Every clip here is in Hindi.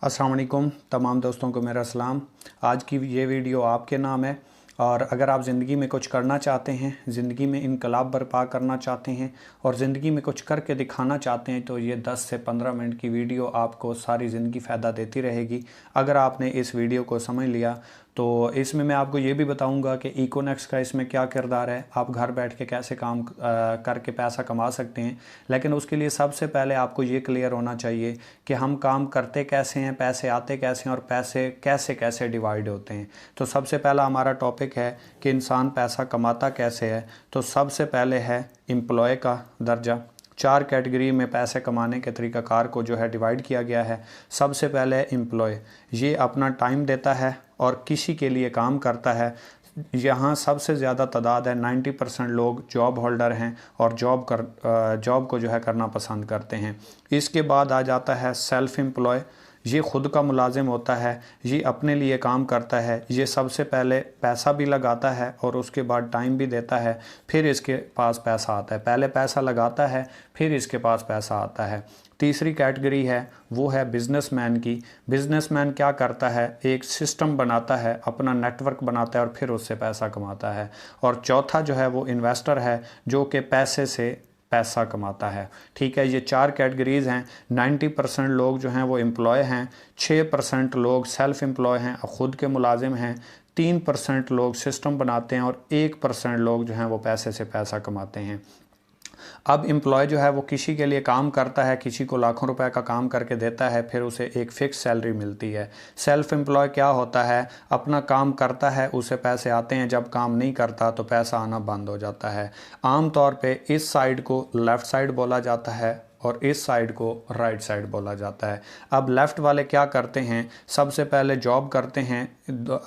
अस्सलाम वालेकुम तमाम दोस्तों को मेरा सलाम। आज की ये वीडियो आपके नाम है और अगर आप ज़िंदगी में कुछ करना चाहते हैं, ज़िंदगी में इनकलाब बर्पा करना चाहते हैं और ज़िंदगी में कुछ करके दिखाना चाहते हैं तो ये 10 से 15 मिनट की वीडियो आपको सारी ज़िंदगी फ़ायदा देती रहेगी। अगर आपने इस वीडियो को समझ लिया तो इसमें मैं आपको ये भी बताऊंगा कि इकोनेक्स का इसमें क्या किरदार है, आप घर बैठ के कैसे काम करके पैसा कमा सकते हैं। लेकिन उसके लिए सबसे पहले आपको ये क्लियर होना चाहिए कि हम काम करते कैसे हैं, पैसे आते कैसे हैं और पैसे कैसे कैसे डिवाइड होते हैं। तो सबसे पहला हमारा टॉपिक है कि इंसान पैसा कमाता कैसे है। तो सबसे पहले है एम्प्लॉय का दर्जा। 4 कैटेगरी में पैसे कमाने के तरीक़ाकार को जो है डिवाइड किया गया है। सबसे पहले एम्प्लॉय, ये अपना टाइम देता है और किसी के लिए काम करता है। यहाँ सबसे ज़्यादा तादाद है, 90% लोग जॉब होल्डर हैं और जॉब को जो है करना पसंद करते हैं। इसके बाद आ जाता है सेल्फ़ एम्प्लॉय, ये ख़ुद का मुलाजिम होता है, ये अपने लिए काम करता है। ये सबसे पहले पैसा भी लगाता है और उसके बाद टाइम भी देता है, फिर इसके पास पैसा आता है। पहले पैसा लगाता है फिर इसके पास पैसा आता है। तीसरी कैटेगरी है वो है बिज़नेसमैन की। बिज़नेसमैन क्या करता है, एक सिस्टम बनाता है, अपना नेटवर्क बनाता है और फिर उससे पैसा कमाता है। और चौथा जो है वो इन्वेस्टर है, जो कि पैसे से पैसा कमाता है। ठीक है, ये 4 कैटेगरीज़ हैं। 90% लोग जो हैं वो एम्प्लॉय हैं, 6% लोग सेल्फ़ एम्प्लॉय हैं, ख़ुद के मुलाजिम हैं, 3% लोग सिस्टम बनाते हैं और 1% लोग जो हैं वो पैसे से पैसा कमाते हैं। अब एम्प्लॉय जो है वो किसी के लिए काम करता है, किसी को लाखों रुपए का काम करके देता है, फिर उसे एक फ़िक्स सैलरी मिलती है। सेल्फ़ एम्प्लॉय क्या होता है, अपना काम करता है, उसे पैसे आते हैं, जब काम नहीं करता तो पैसा आना बंद हो जाता है। आम तौर पे इस साइड को लेफ़्ट साइड बोला जाता है और इस साइड को राइट साइड बोला जाता है। अब लेफ़्ट वाले क्या करते हैं, सबसे पहले जॉब करते हैं,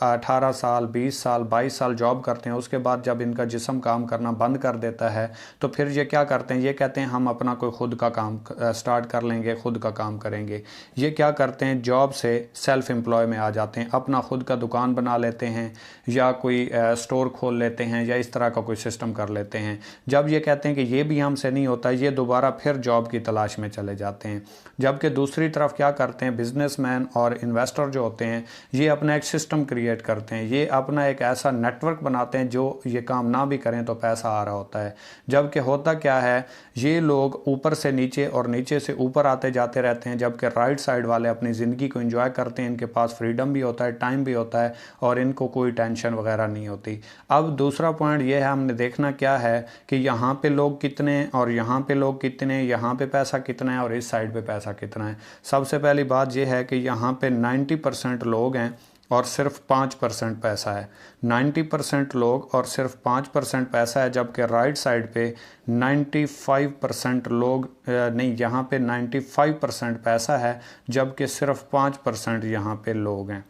18 साल 20 साल 22 साल जॉब करते हैं। उसके बाद जब इनका जिस्म काम करना बंद कर देता है तो फिर ये क्या करते हैं, ये कहते हैं हम अपना कोई ख़ुद का काम स्टार्ट कर लेंगे, ख़ुद का काम करेंगे। ये क्या करते हैं, जॉब से सेल्फ़ एम्प्लॉय में आ जाते हैं, अपना ख़ुद का दुकान बना लेते हैं या कोई स्टोर खोल लेते हैं या इस तरह का कोई सिस्टम कर लेते हैं। जब ये कहते हैं कि ये भी हमसे नहीं होता, ये दोबारा फिर जॉब की तलाश में चले जाते हैं। जबकि दूसरी तरफ क्या करते हैं, बिजनेसमैन और इन्वेस्टर जो होते हैं, ये अपना एक सिस्टम क्रिएट करते हैं, ये अपना एक ऐसा नेटवर्क बनाते हैं जो ये काम ना भी करें तो पैसा आ रहा होता है। जबकि होता क्या है, ये लोग ऊपर से नीचे और नीचे से ऊपर आते जाते रहते हैं, जबकि राइट साइड वाले अपनी ज़िंदगी को एंजॉय करते हैं। इनके पास फ्रीडम भी होता है, टाइम भी होता है और इनको कोई टेंशन वगैरह नहीं होती। अब दूसरा पॉइंट ये है, हमने देखना क्या है कि यहाँ पे लोग कितने और यहाँ पे लोग कितने, यहाँ पे पैसा कितना है और इस साइड पे पैसा कितना है। सबसे पहली बात यह है कि यहाँ पे 90% लोग हैं और सिर्फ 5% पैसा है। 90% लोग और सिर्फ 5% पैसा है, जबकि राइट साइड पे 95% लोग नहीं, यहाँ पे 95% पैसा है जबकि सिर्फ 5% यहाँ पे लोग हैं।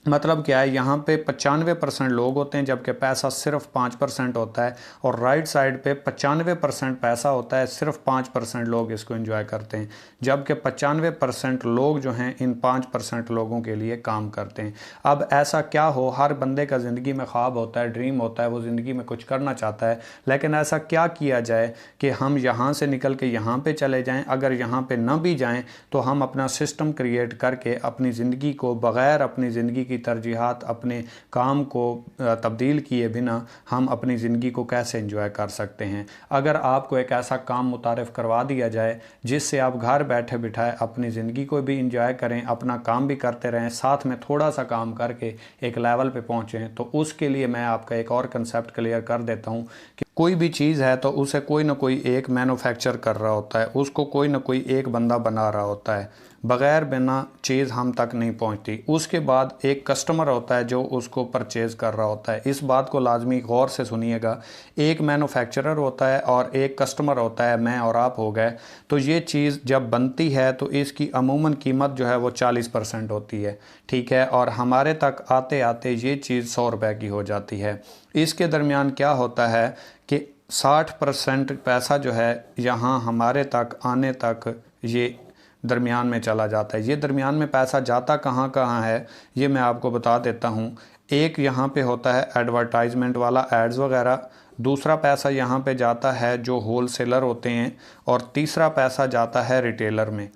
मतलब क्या है, यहाँ पे 95% लोग होते हैं जबकि पैसा सिर्फ 5% होता है और राइट साइड पे 95% पैसा होता है, सिर्फ 5% लोग इसको एंजॉय करते हैं। जबकि 95% लोग जो हैं इन 5% लोगों के लिए काम करते हैं। अब ऐसा क्या हो, हर बंदे का ज़िंदगी में ख्वाब होता है, ड्रीम होता है, वो ज़िंदगी में कुछ करना चाहता है, लेकिन ऐसा क्या किया जाए कि हम यहाँ से निकल के यहाँ पर चले जाएँ। अगर यहाँ पर न भी जाएँ तो हम अपना सिस्टम क्रिएट करके अपनी ज़िंदगी को बग़ैर अपनी ज़िंदगी की तरजीहात, अपने काम को तब्दील किए बिना हम अपनी ज़िंदगी को कैसे एंजॉय कर सकते हैं। अगर आपको एक ऐसा काम मुतारिफ़ करवा दिया जाए जिससे आप घर बैठे बिठाए अपनी ज़िंदगी को भी एंजॉय करें, अपना काम भी करते रहें, साथ में थोड़ा सा काम करके एक लेवल पे पहुँचें, तो उसके लिए मैं आपका एक और कंसेप्ट क्लियर कर देता हूँ कि कोई भी चीज़ है तो उसे कोई ना कोई एक मैन्युफैक्चर कर रहा होता है, उसको कोई ना कोई एक बंदा बना रहा होता है। बग़ैर बिना चीज़ हम तक नहीं पहुंचती। उसके बाद एक कस्टमर होता है जो उसको परचेज़ कर रहा होता है। इस बात को लाजमी गौर से सुनिएगा, एक मैन्युफैक्चरर होता है और एक कस्टमर होता है, मैं और आप हो गए। तो ये चीज़ जब बनती है तो इसकी अमूमन कीमत जो है वो 40% होती है, ठीक है, और हमारे तक आते आते ये चीज़ 100 रुपये की हो जाती है। इसके दरमियान क्या होता है कि 60% पैसा जो है यहाँ हमारे तक आने तक ये दरमियान में चला जाता है। ये दरमियान में पैसा जाता कहाँ कहाँ है ये मैं आपको बता देता हूँ। एक यहाँ पे होता है एडवर्टाइजमेंट वाला, एड्स वगैरह। दूसरा पैसा यहाँ पे जाता है जो होल सेलर होते हैं और तीसरा पैसा जाता है रिटेलर में।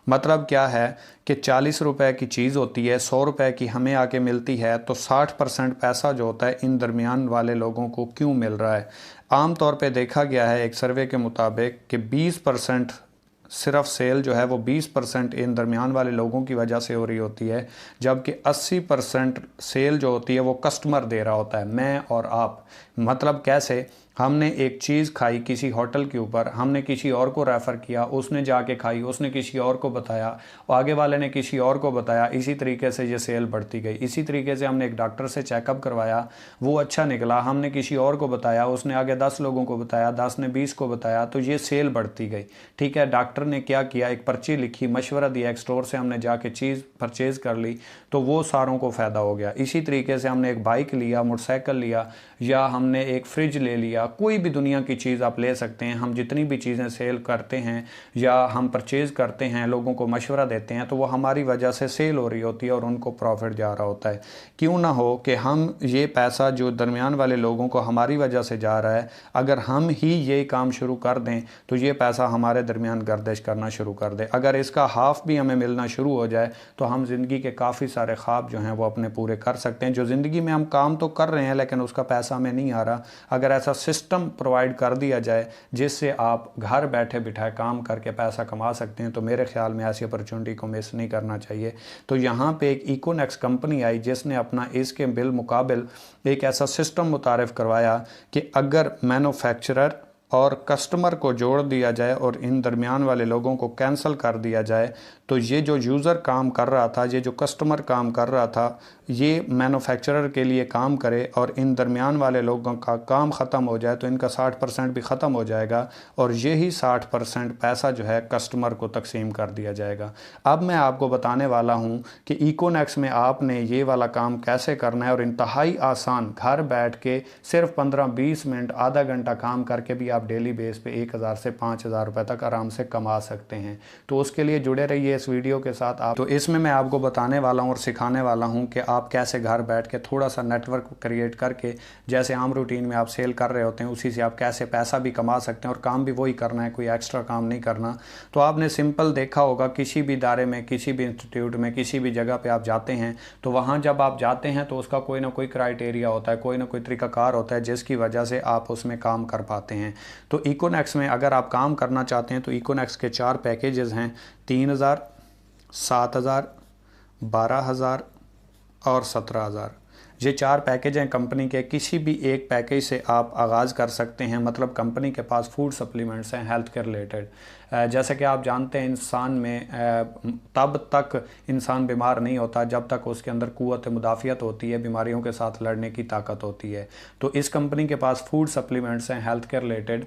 मतलब क्या है कि 40 रुपए की चीज़ होती है, 100 रुपए की हमें आके मिलती है, तो 60% पैसा जो होता है इन दरमियान वाले लोगों को क्यों मिल रहा है। आम तौर पे देखा गया है एक सर्वे के मुताबिक कि 20% सिर्फ सेल जो है वो 20% इन दरमियान वाले लोगों की वजह से हो रही होती है, जबकि 80% सेल जो होती है वो कस्टमर दे रहा होता है, मैं और आप। मतलब कैसे, हमने एक चीज़ खाई किसी होटल के ऊपर, हमने किसी और को रेफ़र किया, उसने जाके खाई, उसने किसी और को बताया, आगे वाले ने किसी और को बताया, इसी तरीके से ये सेल बढ़ती गई। इसी तरीके से हमने एक डॉक्टर से चेकअप करवाया, वो अच्छा निकला, हमने किसी और को बताया, उसने आगे 10 लोगों को बताया, 10 ने 20 को बताया, तो ये सेल बढ़ती गई। ठीक है, डॉक्टर ने क्या किया, एक पर्ची लिखी, मशवरा दिया, एक स्टोर से हमने जाके चीज़ परचेज़ कर ली, तो वो सारों को फ़ायदा हो गया। इसी तरीके से हमने एक बाइक लिया, मोटरसाइकिल लिया, या हमने एक फ्रिज ले लिया, कोई भी दुनिया की चीज़ आप ले सकते हैं। हम जितनी भी चीज़ें सेल करते हैं या हम परचेज़ करते हैं, लोगों को मशवरा देते हैं, तो वो हमारी वजह से सेल हो रही होती है और उनको प्रॉफिट जा रहा होता है। क्यों ना हो कि हम ये पैसा जो दरमियान वाले लोगों को हमारी वजह से जा रहा है, अगर हम ही ये काम शुरू कर दें तो ये पैसा हमारे दरमियान गर्दिश करना शुरू कर दे। अगर इसका हाफ भी हमें मिलना शुरू हो जाए तो हम ज़िंदगी के काफ़ी सारे ख्वाब जो हैं वो अपने पूरे कर सकते हैं। जो ज़िंदगी में हम काम तो कर रहे हैं लेकिन उसका पैसा हमें नहीं आ रहा, अगर ऐसा सिस्टम प्रोवाइड कर दिया जाए जिससे आप घर बैठे बिठाए काम करके पैसा कमा सकते हैं, तो मेरे ख्याल में ऐसी अपॉर्चुनिटी को मिस नहीं करना चाहिए। तो यहाँ पे एक इकोनेक्स कंपनी आई जिसने अपना इसके बिल मुकाबिल एक ऐसा सिस्टम मुतारिफ करवाया कि अगर मैन्युफैक्चरर और कस्टमर को जोड़ दिया जाए और इन दरमियान वाले लोगों को कैंसिल कर दिया जाए, तो ये जो यूज़र काम कर रहा था, ये जो कस्टमर काम कर रहा था, ये मैन्युफैक्चरर के लिए काम करे और इन दरमियान वाले लोगों का काम ख़त्म हो जाए तो इनका 60% भी ख़त्म हो जाएगा और यही 60% पैसा जो है कस्टमर को तकसीम कर दिया जाएगा। अब मैं आपको बताने वाला हूँ कि इकोनेक्स में आपने ये वाला काम कैसे करना है और इंतहाई आसान, घर बैठ के सिर्फ 15-20 मिनट, आधा घंटा काम करके भी आप डेली बेस पे 1000 से 5000 रुपये तक आराम से कमा सकते हैं। तो उसके लिए जुड़े रहिए इस वीडियो के साथ। आप तो इसमें मैं आपको बताने वाला हूँ और सिखाने वाला हूँ कि आप कैसे घर बैठ के थोड़ा सा नेटवर्क क्रिएट करके, जैसे आम रूटीन में आप सेल कर रहे होते हैं उसी से आप कैसे पैसा भी कमा सकते हैं और काम भी वही करना है, कोई एक्स्ट्रा काम नहीं करना। तो आपने सिंपल देखा होगा, किसी भी इदारे में, किसी भी इंस्टीट्यूट में, किसी भी जगह पर आप जाते हैं तो वहाँ जब आप जाते हैं तो उसका कोई ना कोई क्राइटेरिया होता है, कोई ना कोई तरीकाकार होता है जिसकी वजह से आप उसमें काम कर पाते हैं। तो इकोनेक्स में अगर आप काम करना चाहते हैं तो इकोनेक्स के 4 पैकेजेस हैं, 3000, 7000, 12000 और 17000। ये 4 पैकेज हैं कंपनी के। किसी भी एक पैकेज से आप आगाज़ कर सकते हैं। मतलब कंपनी के पास फूड सप्लीमेंट्स हैं हेल्थ के रिलेटेड। जैसे कि आप जानते हैं इंसान में तब तक इंसान बीमार नहीं होता जब तक उसके अंदर क़ुव्वत मुदाफ़ियत होती है, बीमारियों के साथ लड़ने की ताकत होती है। तो इस कंपनी के पास फूड सप्लीमेंट्स हैं हेल्थ के रिलेटेड,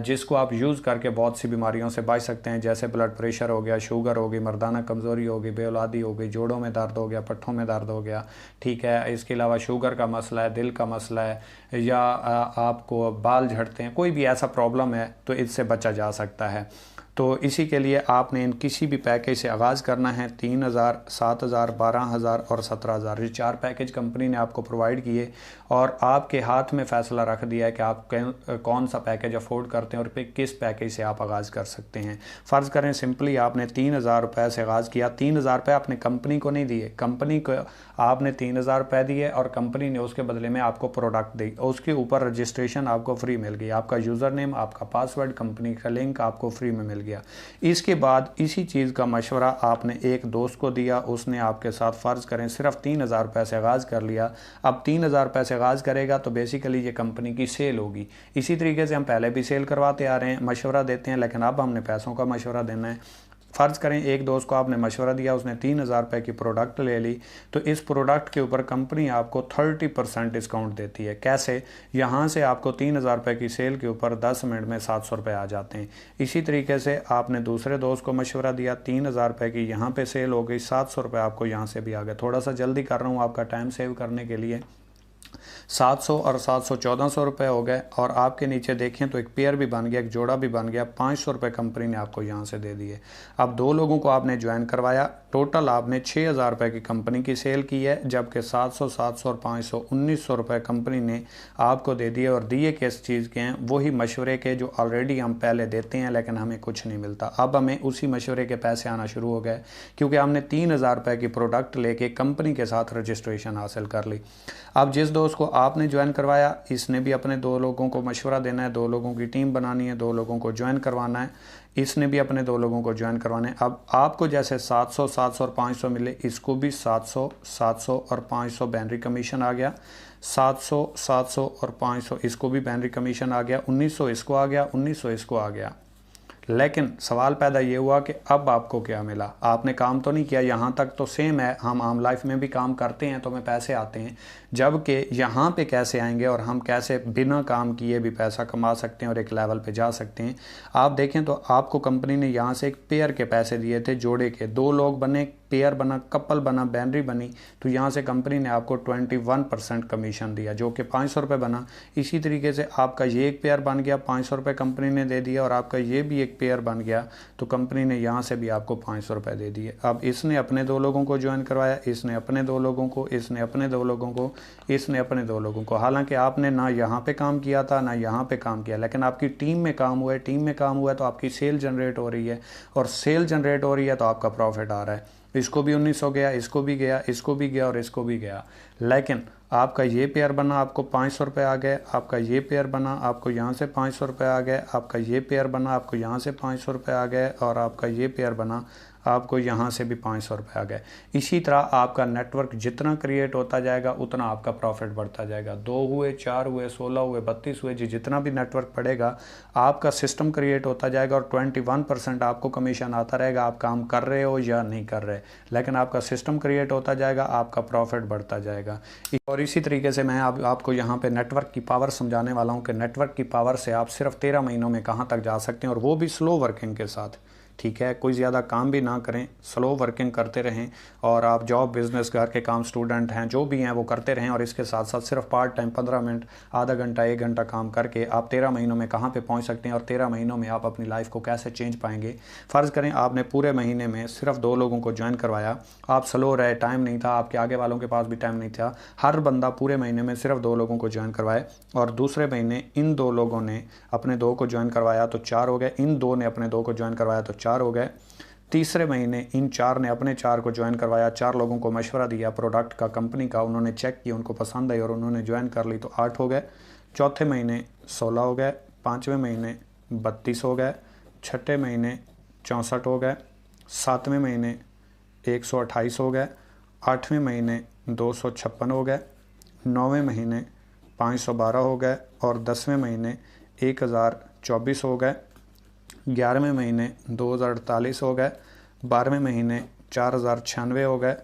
जिसको आप यूज़ करके बहुत सी बीमारियों से बच सकते हैं, जैसे ब्लड प्रेशर हो गया, शुगर हो गई, मर्दाना कमज़ोरी हो गई, बेऔलादी हो गई, जोड़ों में दर्द हो गया, पट्ठों में दर्द हो गया। ठीक है, इसके अलावा शुगर का मसला है, दिल का मसला है, या आपको बाल झड़ते हैं, कोई भी ऐसा प्रॉब्लम है तो इससे बचा जा सकता है। तो इसी के लिए आपने इन किसी भी पैकेज से आगाज़ करना है। 3000, 7000, 12000 और 17000, ये 4 पैकेज कंपनी ने आपको प्रोवाइड किए और आपके हाथ में फ़ैसला रख दिया है कि आप कौन सा पैकेज अफोर्ड करते हैं और फिर किस पैकेज से आप आगाज़ कर सकते हैं। फ़र्ज़ करें सिंपली आपने 3000 रुपये से आगाज़ किया, 3000 रुपये आपने कंपनी को नहीं दिए, कंपनी को आपने 3000 रुपये दिए और कंपनी ने उसके बदले में आपको प्रोडक्ट दी, उसके ऊपर रजिस्ट्रेशन आपको फ्री मिल गई, आपका यूज़र नेम, आपका पासवर्ड, कंपनी का लिंक आपको फ्री में मिल गया। इसके बाद इसी चीज़ का मशवरा आपने एक दोस्त को दिया, उसने आपके साथ फ़र्ज़ करें सिर्फ 3000 रुपये से आगाज़ कर लिया। अब 3000 रुपये से आगाज़ करेगा तो बेसिकली ये कंपनी की सेल होगी। इसी तरीके से हम पहले भी सेल करवाते आ रहे हैं, मशवरा देते हैं, लेकिन अब हमने पैसों का मशवरा देना है। फ़र्ज़ करें एक दोस्त को आपने मशवरा दिया, उसने 3000 रुपये की प्रोडक्ट ले ली, तो इस प्रोडक्ट के ऊपर कंपनी आपको 30% डिस्काउंट देती है। कैसे? यहाँ से आपको 3000 रुपये की सेल के ऊपर 10 मिनट में 700 रुपये आ जाते हैं। इसी तरीके से आपने दूसरे दोस्त को मशवरा दिया, 3000 रुपये की यहाँ पे सेल हो गई, 700 रुपये आपको यहाँ से भी आ गए। थोड़ा सा जल्दी कर रहा हूँ आपका टाइम सेव करने के लिए। 700 और 700 1400 रुपये हो गए और आपके नीचे देखें तो एक पेयर भी बन गया, एक जोड़ा भी बन गया। 500 रुपये कंपनी ने आपको यहाँ से दे दिए। अब 2 लोगों को आपने ज्वाइन करवाया, टोटल आपने 6,000 रुपये की कंपनी की सेल की है, जबकि 700, 700 और 500 1900 रुपये कंपनी ने आपको दे दिए। और दिए किस चीज़ के हैं? वही मशवरे के जो ऑलरेडी हम पहले देते हैं लेकिन हमें कुछ नहीं मिलता। अब हमें उसी मशवरे के पैसे आना शुरू हो गए, क्योंकि हमने 3,000 रुपये की प्रोडक्ट लेके कंपनी के साथ रजिस्ट्रेशन हासिल कर ली। अब जिस दोस्त को आपने ज्वाइन करवाया, इसने भी अपने 2 लोगों को मशवरा देना है, 2 लोगों की टीम बनानी है, 2 लोगों को ज्वाइन करवाना है, इसने भी अपने 2 लोगों को ज्वाइन करवाना है। अब आपको जैसे 700, 700 और 500 मिले, इसको भी 700, 700 और 500 बैनरी कमीशन आ गया। 700, 700 और 500 इसको भी बैनरी कमीशन आ गया। 1900 इसको आ गया, 1900 इसको आ गया। लेकिन सवाल पैदा ये हुआ कि अब आपको क्या मिला? आपने काम तो नहीं किया, यहाँ तक तो सेम है, हम आम लाइफ में भी काम करते हैं तो हमें पैसे आते हैं, जबकि यहाँ पे कैसे आएंगे और हम कैसे बिना काम किए भी पैसा कमा सकते हैं और एक लेवल पे जा सकते हैं। आप देखें तो आपको कंपनी ने यहाँ से एक पेयर के पैसे दिए थे, जोड़े के, 2 लोग बने, पेयर बना, कपल बना, बैनरी बनी, तो यहाँ से कंपनी ने आपको 21% कमीशन दिया, जो कि 500 रुपये बना। इसी तरीके से आपका ये एक पेयर बन गया, 500 रुपये कंपनी ने दे दिया, और आपका ये भी एक पेयर बन गया, तो कंपनी ने यहाँ से भी आपको 500 रुपये दे दिए। अब इसने अपने 2 लोगों को ज्वाइन करवाया, इसने अपने 2 लोगों को, इसने अपने 2 लोगों को, इसने अपने 2 लोगों को। हालांकि आपने ना यहाँ पे काम किया था ना यहाँ पे काम किया, लेकिन आपकी टीम में काम हुआ है, टीम में काम हुआ है तो आपकी सेल जनरेट हो रही है, और सेल जनरेट हो रही है तो आपका प्रॉफिट आ रहा है। इसको भी 1900 गया, इसको भी गया, इसको भी गया और इसको भी गया। लेकिन आपका ये पेयर बना, आपको 500 रुपये आ गए, आपका ये पेयर बना, आपको यहाँ से 500 रुपये आ गए, आपका ये पेयर बना, आपको यहाँ से 500 रुपये आ गए, और आपका ये पेयर बना, आपको यहाँ से भी 500 रुपये आ गए। इसी तरह आपका नेटवर्क जितना क्रिएट होता जाएगा उतना आपका प्रॉफिट बढ़ता जाएगा। 2 हुए, 4 हुए, 16 हुए, 32 हुए, जितना भी नेटवर्क बढ़ेगा आपका सिस्टम क्रिएट होता जाएगा, और 21% आपको कमीशन आता रहेगा, आप काम कर रहे हो या नहीं कर रहे, लेकिन आपका सिस्टम क्रिएट होता जाएगा, आपका प्रॉफिट बढ़ता जाएगा। और इसी तरीके से मैं आपको यहाँ पे नेटवर्क की पावर समझाने वाला हूँ कि नेटवर्क की पावर से आप सिर्फ 13 महीनों में कहाँ तक जा सकते हैं, और वो भी स्लो वर्किंग के साथ। ठीक है, कोई ज़्यादा काम भी ना करें, स्लो वर्किंग करते रहें, और आप जॉब, बिजनेस, घर के काम, स्टूडेंट हैं, जो भी हैं वो करते रहें, और इसके साथ साथ सिर्फ पार्ट टाइम 15 मिनट, आधा घंटा, 1 घंटा काम करके आप 13 महीनों में कहाँ पे पहुँच सकते हैं, और 13 महीनों में आप अपनी लाइफ को कैसे चेंज पाएंगे। फ़र्ज़ करें आपने पूरे महीने में सिर्फ 2 लोगों को ज्वाइन करवाया, आप स्लो रहे, टाइम नहीं था, आपके आगे वालों के पास भी टाइम नहीं था, हर बंदा पूरे महीने में सिर्फ 2 लोगों को ज्वाइन करवाए, और दूसरे महीने इन 2 लोगों ने अपने 2 को ज्वाइन करवाया तो 4 हो गए, इन 2 ने अपने 2 को ज्वाइन करवाया तो 4 हो गए। तीसरे महीने इन 4 ने अपने 4 को ज्वाइन करवाया, 4 लोगों को मशवरा दिया प्रोडक्ट का, कंपनी का, उन्होंने चेक किया, उनको पसंद आई और उन्होंने ज्वाइन कर ली तो 8 हो गए। चौथे महीने 16 हो गए, 5वें महीने 32 हो गए, 6ठे महीने 64 हो गए, 7वें महीने 128 हो गए, 8वें महीने 256 हो गए, 9वें महीने 512 हो गए, और 10वें महीने 1024 हो गए, 11वें महीने 2048 हो गए, 12वें महीने 4096 हो गए,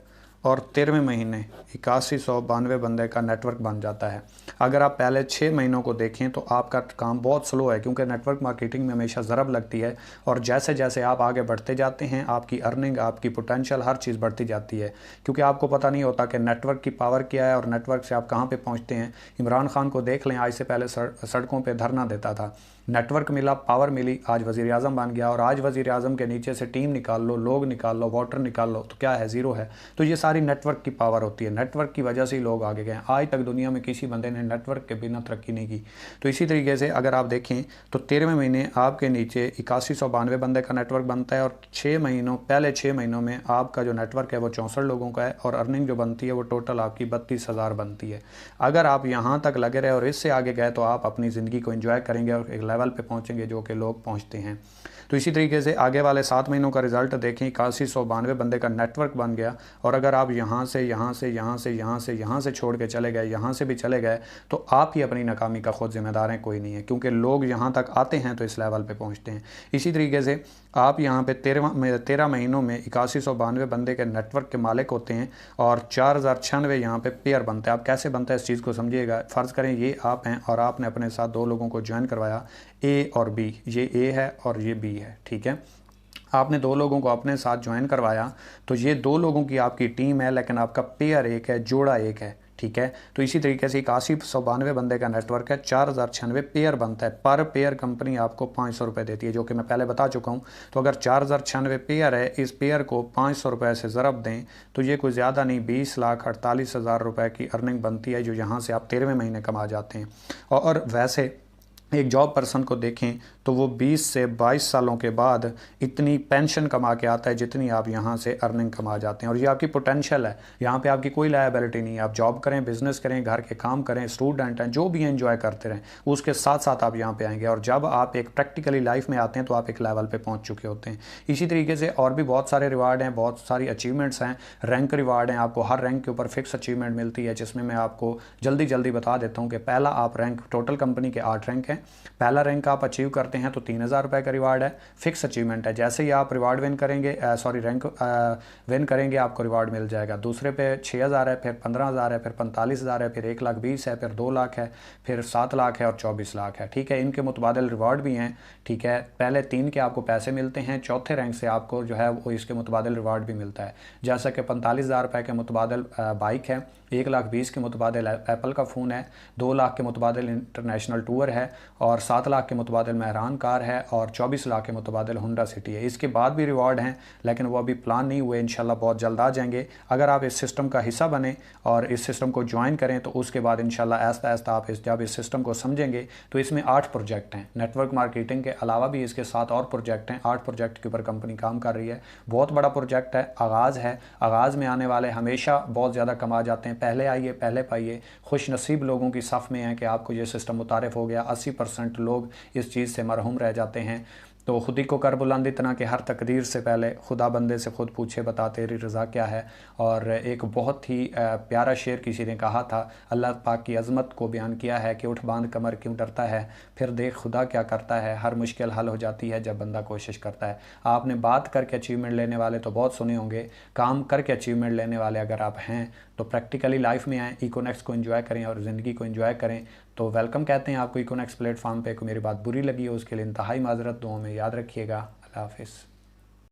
और 13वें महीने 8192 बंदे का नेटवर्क बन जाता है। अगर आप पहले 6 महीनों को देखें तो आपका काम बहुत स्लो है, क्योंकि नेटवर्क मार्केटिंग में हमेशा ज़रब लगती है, और जैसे जैसे आप आगे बढ़ते जाते हैं आपकी अर्निंग, आपकी पोटेंशियल, हर चीज़ बढ़ती जाती है, क्योंकि आपको पता नहीं होता कि नेटवर्क की पावर क्या है और नेटवर्क से आप कहाँ पर पहुँचते हैं। इमरान खान को देख लें, आज से पहले सड़कों पर धरना देता था, नेटवर्क मिला, पावर मिली, आज वज़ीर आज़म बन गया, और आज वज़ीर आज़म के नीचे से टीम निकाल लो, लोग निकाल लो, वोटर निकाल लो, तो क्या है? ज़ीरो है। तो ये सारी नेटवर्क की पावर होती है, नेटवर्क की वजह से ही लोग आगे गए। आज तक दुनिया में किसी बंदे ने नेटवर्क के बिना तरक्की नहीं की। तो इसी तरीके से अगर आप देखें तो 13वें महीने आपके नीचे 8192 बंदे का नेटवर्क बनता है, और पहले 6 महीनों में आपका जो नेटवर्क है वो 64 लोगों का है, और अर्निंग जो बनती है वो टोटल आपकी 32,000 बनती है। अगर आप यहाँ तक लगे रहे और इससे आगे गए तो आप अपनी ज़िंदगी को एंजॉय करेंगे और एक लेवल पे पहुंचेंगे जो कि लोग पहुंचते हैं। तो इसी तरीके से आगे वाले 7 महीनों का रिजल्ट देखें, 8192 बंदे का नेटवर्क बन गया, और अगर आप यहाँ से छोड़ के चले गए, यहाँ से भी चले गए, तो आप ही अपनी नाकामी का खुद जिम्मेदार हैं, कोई नहीं है, क्योंकि लोग यहाँ तक आते हैं तो इस लेवल पे पहुँचते हैं। इसी तरीके से आप यहाँ पे 13 महीनों में 8192 बंदे के नेटवर्क के मालिक होते हैं, और 4096 यहाँ पे पेयर बनते हैं। आप कैसे बनता है इस चीज़ को समझिएगा। फ़र्ज़ करें ये आप हैं और आपने अपने साथ 2 लोगों को ज्वाइन करवाया, ए और बी, ये ए है और ये बी है, ठीक है। आपने 2 लोगों को अपने साथ ज्वाइन करवाया, तो ये 2 लोगों की आपकी टीम है, लेकिन आपका पेयर एक है, जोड़ा एक है, ठीक है। तो इसी तरीके से 8192 बंदे का नेटवर्क है, 4096 पेयर बनता है। पर पेयर कंपनी आपको 500 रुपये देती है, जो कि मैं पहले बता चुका हूँ। तो अगर 4096 पेयर है, इस पेयर को 500 रुपये से ज़रब दें तो ये कोई ज़्यादा नहीं 20,48,000 रुपये की अर्निंग बनती है, जो यहाँ से आप 13वें महीने कमा जाते हैं। और वैसे एक जॉब पर्सन को देखें तो वो 20 से 22 सालों के बाद इतनी पेंशन कमा के आता है जितनी आप यहाँ से अर्निंग कमा जाते हैं। और ये आपकी पोटेंशियल है, यहाँ पे आपकी कोई लायबिलिटी नहीं है। आप जॉब करें, बिजनेस करें, घर के काम करें, स्टूडेंट हैं, जो भी एंजॉय करते रहें, उसके साथ साथ आप यहाँ पे आएंगे। और जब आप एक प्रैक्टिकली लाइफ में आते हैं तो आप एक लेवल पर पहुँच चुके होते हैं। इसी तरीके से और भी बहुत सारे रिवार्ड हैं, बहुत सारी अचीवमेंट्स हैं, रैंक रिवार्ड हैं। आपको हर रैंक के ऊपर फिक्स अचीवमेंट मिलती है, जिसमें मैं आपको जल्दी जल्दी बता देता हूँ कि पहला आप रैंक, टोटल कंपनी के 8 रैंक हैं, पहला रैंक आप अचीव करते हैं तो 3000 रुपये का रिवार्ड है, फिक्स अचीवमेंट है। जैसे ही आप रिवार्ड विन करेंगे, रैंक विन करेंगे, आपको रिवार्ड मिल जाएगा। दूसरे पे 6000 है, फिर 15000 है, फिर 45,000 है, फिर 1,20,000 है, फिर 2 लाख है, फिर 7 लाख है और 24 लाख है। ठीक है, इनके मुतबादिल रिवार्ड भी हैं। ठीक है, पहले 3 के आपको पैसे मिलते हैं, चौथे रैंक से आपको जो है वो इसके मुतबादिल रिवार्ड भी मिलता है। जैसा कि 45,000 रुपये के मुतबादिल बाइक है, 1,20,000 के मुतबादिल एप्पल का फ़ोन है, 2 लाख के मुतबादिल इंटरनेशनल टूर है, और 7 लाख के मुतबादिल मेहरान कार है, और 24 लाख के मुतबादिल होंडा सिटी है। इसके बाद भी रिवार्ड हैं, लेकिन वो अभी प्लान नहीं हुए, इंशाल्लाह बहुत जल्द आ जाएंगे। अगर आप इस सिस्टम का हिस्सा बने और इस सिस्टम को ज्वाइन करें तो उसके बाद इंशाल्लाह आहिस्ता आहिस्ता आप जब इस सिस्टम को समझेंगे तो इसमें 8 प्रोजेक्ट हैं। नेटवर्क मार्केटिंग के अलावा भी इसके 7 और प्रोजेक्ट हैं। 8 प्रोजेक्ट के ऊपर कंपनी काम कर रही है। बहुत बड़ा प्रोजेक्ट है, आगाज़ है। आगाज़ में आने वाले हमेशा बहुत ज़्यादा कमा जाते हैं। पहले आइए, पहले पाइए। खुश नसीब लोगों की सफ़ में है कि आपको ये सिस्टम मुतारिफ़ हो गया। 80% लोग इस चीज़ से मरहूम रह जाते हैं। तो खुद ही को कर बुलंद इतना कि हर तकदीर से पहले खुदा बंदे से खुद पूछे, बता तेरी रज़ा क्या है। और एक बहुत ही प्यारा शेर किसी ने कहा था, अल्लाह पाक की अज़मत को बयान किया है कि उठ बांध कमर क्यों डरता है, फिर देख खुदा क्या करता है। हर मुश्किल हल हो जाती है जब बंदा कोशिश करता है। आपने बात करके अचीवमेंट लेने वाले तो बहुत सुने होंगे, काम करके अचीवमेंट लेने वाले अगर आप हैं तो प्रैक्टिकली लाइफ में आएँ, इकोनेक्स को एंजॉय करें और ज़िंदगी को एंजॉय करें। तो वेलकम कहते हैं आपको इकोनेक्स प्लेटफॉर्म पे। को मेरी बात बुरी लगी हो उसके लिए इंतहाई माजरत, दुआओं में याद रखिएगा। अल्लाह हाफ़िज़।